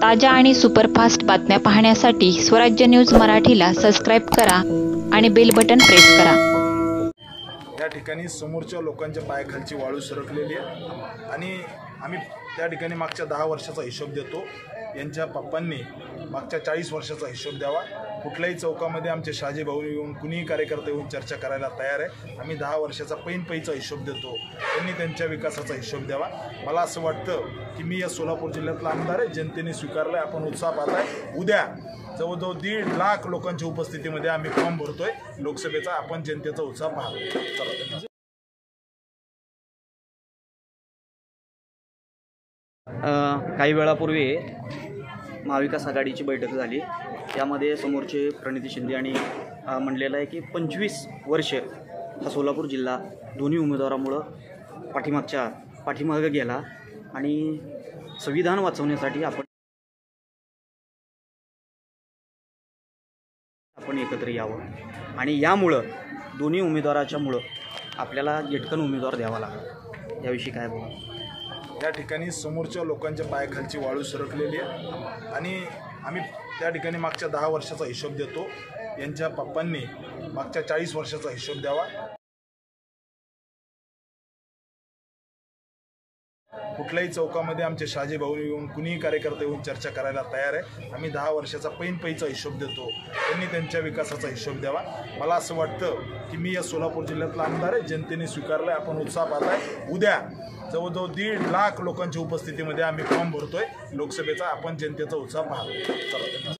ताज्या आणि सुपरफास्ट बातम्या पाहण्यासाठी स्वराज्य न्यूज मराठीला सबस्क्राईब करा आणि बेल बटन प्रेस करा। या ठिकाणी समोरच्या लोकांच्या पायाखालची वाळू सरकलेली आहे आणि आम्ही त्या ठिकाणी मागच्या 10 वर्षाचा हिशोब देतो। यांच्या पप्पांनी मागच्या 40 वर्षाचा हिशोब द्यावा। कुठल्याही चौकामध्ये आमचे शाजी भाऊ येऊन कुणीही कार्यकर्ते येऊन चर्चा करायला तयार आहे। आम्ही 10 वर्षाचा पैचा हिशोब देतो, त्यांनी त्यांच्या विकासाचा हिशोब द्यावा। मला असं वाटतं की मी या सोलापूर जिल्ह्यातला आमदार आहे, जनतेने स्वीकारलं आहे, आपण उत्साह पाहताय। उद्या जवळजवळ 1.5 लाख लोकांच्या उपस्थितीमध्ये आम्ही फॉर्म भरतोय लोकसभेचा। आपण जनतेचा उत्साह पाहतो। काही वेळापूर्वी महाविकास आघाडीची बैठक झाली। त्यामध्ये समोरचे प्रणिती शिंदे आणि म्हणलेलं आहे की 25 वर्ष हा सोलापूर जिल्हा दोन्ही उमेदवारामुळं पाठीमागे गेला आणि संविधान वाचवण्यासाठी आपण एकत्र यावं आणि यामुळं दोन्ही उमेदवाराच्यामुळं आपल्याला झटकन उमेदवार द्यावा लागला। याविषयी काय बोला? या ठिकाणी समोरच्या लोकांच्या पायाखालची वाळू सरकलेली आहे आणि आम्ही त्या ठिकाणी मागच्या 10 वर्षाचा हिशोब देतो। यांच्या पप्पांनी मागच्या 40 वर्षाचा हिशोब द्यावा। कुठल्याही चौकामध्ये आमचे शाजी भाऊ येऊन कुणीही कार्यकर्ते येऊन चर्चा करायला तयार आहे। आम्ही 10 वर्षाचा पैचा हिशोब देतो, त्यांनी त्यांच्या विकासाचा हिशोब द्यावा। मला असं वाटतं की मी या सोलापूर जिल्ह्यातला आमदार आहे, जनतेने स्वीकारलं आहे, आपण उत्साह पाहताय। उद्या जवळजवळ 1.5 लाख लोकांच्या उपस्थितीमध्ये आम्ही फॉर्म भरतोय लोकसभेचा। आपण जनतेचा उत्साह पाहतो।